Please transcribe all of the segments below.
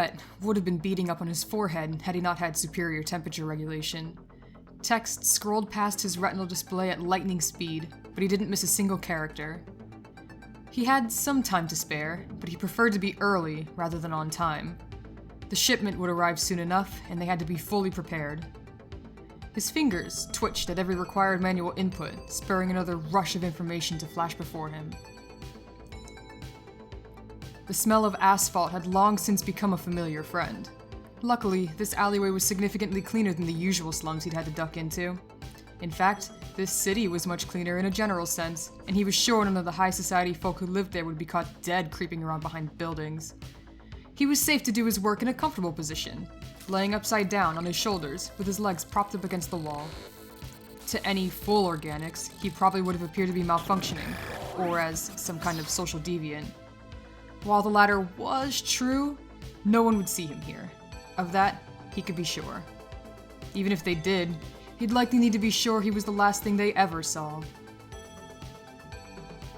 sweat would have been beading up on his forehead had he not had superior temperature regulation. Text scrolled past his retinal display at lightning speed, but he didn't miss a single character. He had some time to spare, but he preferred to be early rather than on time. The shipment would arrive soon enough, and they had to be fully prepared. His fingers twitched at every required manual input, spurring another rush of information to flash before him. The smell of asphalt had long since become a familiar friend. Luckily, this alleyway was significantly cleaner than the usual slums he'd had to duck into. In fact, this city was much cleaner in a general sense, and he was sure none of the high society folk who lived there would be caught dead creeping around behind buildings. He was safe to do his work in a comfortable position, laying upside down on his shoulders with his legs propped up against the wall. To any full organics, he probably would have appeared to be malfunctioning, or as some kind of social deviant. While the latter was true, no one would see him here. Of that, he could be sure. Even if they did, he'd likely need to be sure he was the last thing they ever saw.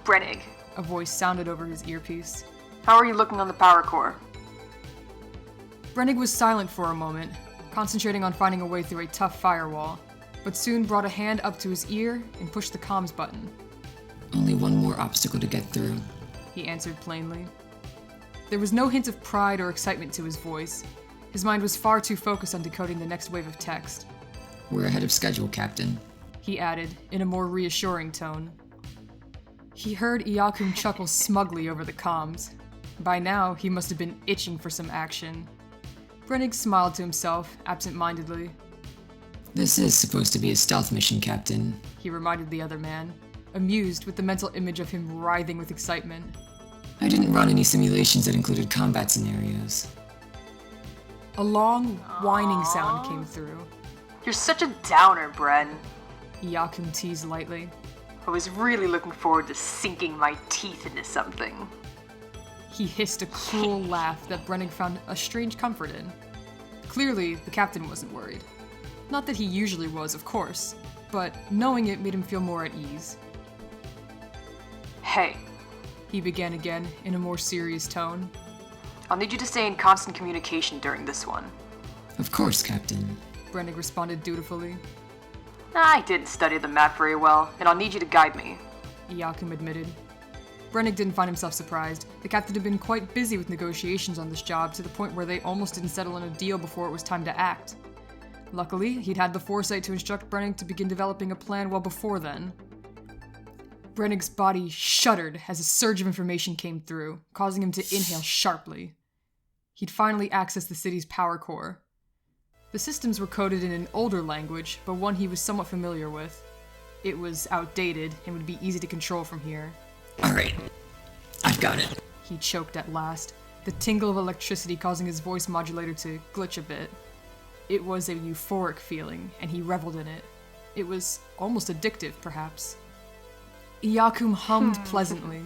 Brenig, A voice sounded over his earpiece. How are you looking on the power core? Brenig was silent for a moment, concentrating on finding a way through a tough firewall, but soon brought a hand up to his ear and pushed the comms button. Only one more obstacle to get through, He answered plainly. There was no hint of pride or excitement to his voice. His mind was far too focused on decoding the next wave of text. We're ahead of schedule, Captain. He added, in a more reassuring tone. He heard Iyakuum chuckle smugly over the comms. By now, he must have been itching for some action. Brenig smiled to himself, absent-mindedly. This is supposed to be a stealth mission, Captain. He reminded the other man, amused with the mental image of him writhing with excitement. I didn't run any simulations that included combat scenarios. A long, whining sound came through. You're such a downer, Bren. Iyakuum teased lightly. I was really looking forward to sinking my teeth into something. He hissed a cruel laugh that Brenig found a strange comfort in. Clearly, the captain wasn't worried. Not that he usually was, of course, but knowing it made him feel more at ease. Hey, He began again, in a more serious tone. I'll need you to stay in constant communication during this one. Of course, Captain. Brenig responded dutifully. I didn't study the map very well, and I'll need you to guide me. Iyakuum admitted. Brenig didn't find himself surprised. The captain had been quite busy with negotiations on this job to the point where they almost didn't settle on a deal before it was time to act. Luckily, he'd had the foresight to instruct Brenig to begin developing a plan well before then. Brenig's body shuddered as a surge of information came through, causing him to inhale sharply. He'd finally accessed the city's power core. The systems were coded in an older language, but one he was somewhat familiar with. It was outdated and would be easy to control from here. Alright, I've got it. He choked at last, the tingle of electricity causing his voice modulator to glitch a bit. It was a euphoric feeling, and he reveled in it. It was almost addictive, perhaps. Iyakuum hummed pleasantly.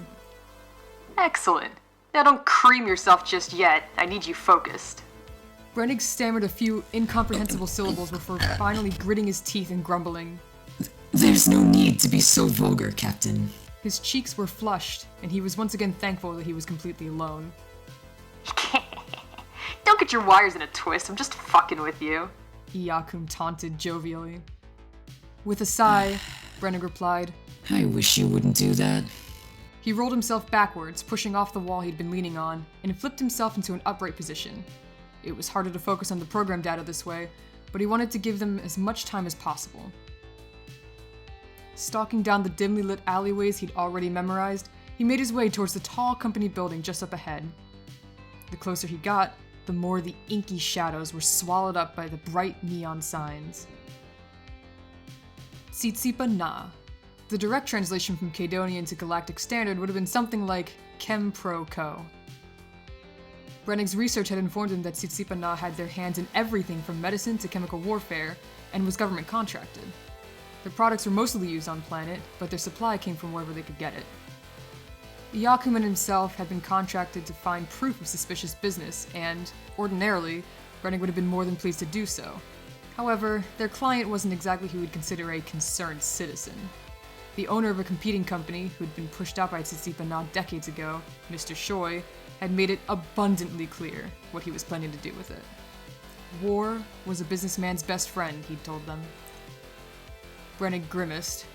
Excellent. Now don't cream yourself just yet. I need you focused. Brenig stammered a few incomprehensible syllables before finally gritting his teeth and grumbling. There's no need to be so vulgar, Captain. His cheeks were flushed, and he was once again thankful that he was completely alone. Don't get your wires in a twist. I'm just fucking with you. Iyakuum taunted jovially. With a sigh, Brenig replied. I wish you wouldn't do that. He rolled himself backwards, pushing off the wall he'd been leaning on, and flipped himself into an upright position. It was harder to focus on the program data this way, but he wanted to give them as much time as possible. Stalking down the dimly lit alleyways he'd already memorized, he made his way towards the tall company building just up ahead. The closer he got, the more the inky shadows were swallowed up by the bright neon signs. Tsitsipa Na. The direct translation from Cadonian to Galactic Standard would have been something like Chem Pro Co. Brenig's research had informed him that Tsitsipa Na had their hands in everything from medicine to chemical warfare, and was government contracted. Their products were mostly used on planet, but their supply came from wherever they could get it. Iyakuum and himself had been contracted to find proof of suspicious business, and, ordinarily, Brenig would have been more than pleased to do so. However, their client wasn't exactly who we'd consider a concerned citizen. The owner of a competing company, who'd been pushed out by Tsitsipa Na decades ago, Mr. Shoy, had made it abundantly clear what he was planning to do with it. War was a businessman's best friend, he'd told them. Brenig grimaced.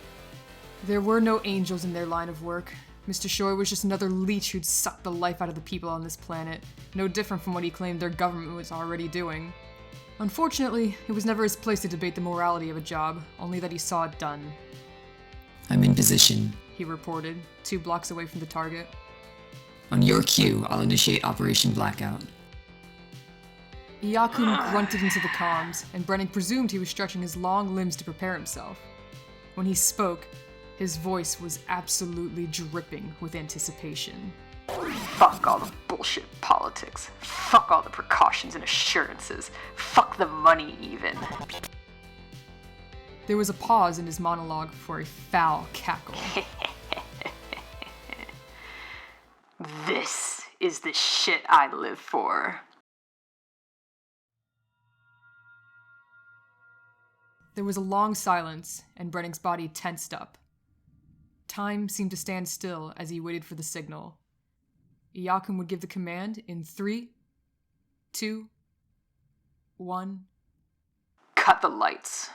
There were no angels in their line of work. Mr. Shoy was just another leech who'd sucked the life out of the people on this planet, no different from what he claimed their government was already doing. Unfortunately, it was never his place to debate the morality of a job, only that he saw it done. I'm in position. He reported, 2 blocks away from the target. On your cue, I'll initiate Operation Blackout. Iyakuum grunted into the comms, and Brenig presumed he was stretching his long limbs to prepare himself. When he spoke, his voice was absolutely dripping with anticipation. Fuck all the bullshit politics. Fuck all the precautions and assurances. Fuck the money, even. There was a pause in his monologue for a foul cackle. This is the shit I live for. There was a long silence, and Brenig's body tensed up. Time seemed to stand still as he waited for the signal. Iyakuum would give the command in 3, 2, 1. Cut the lights.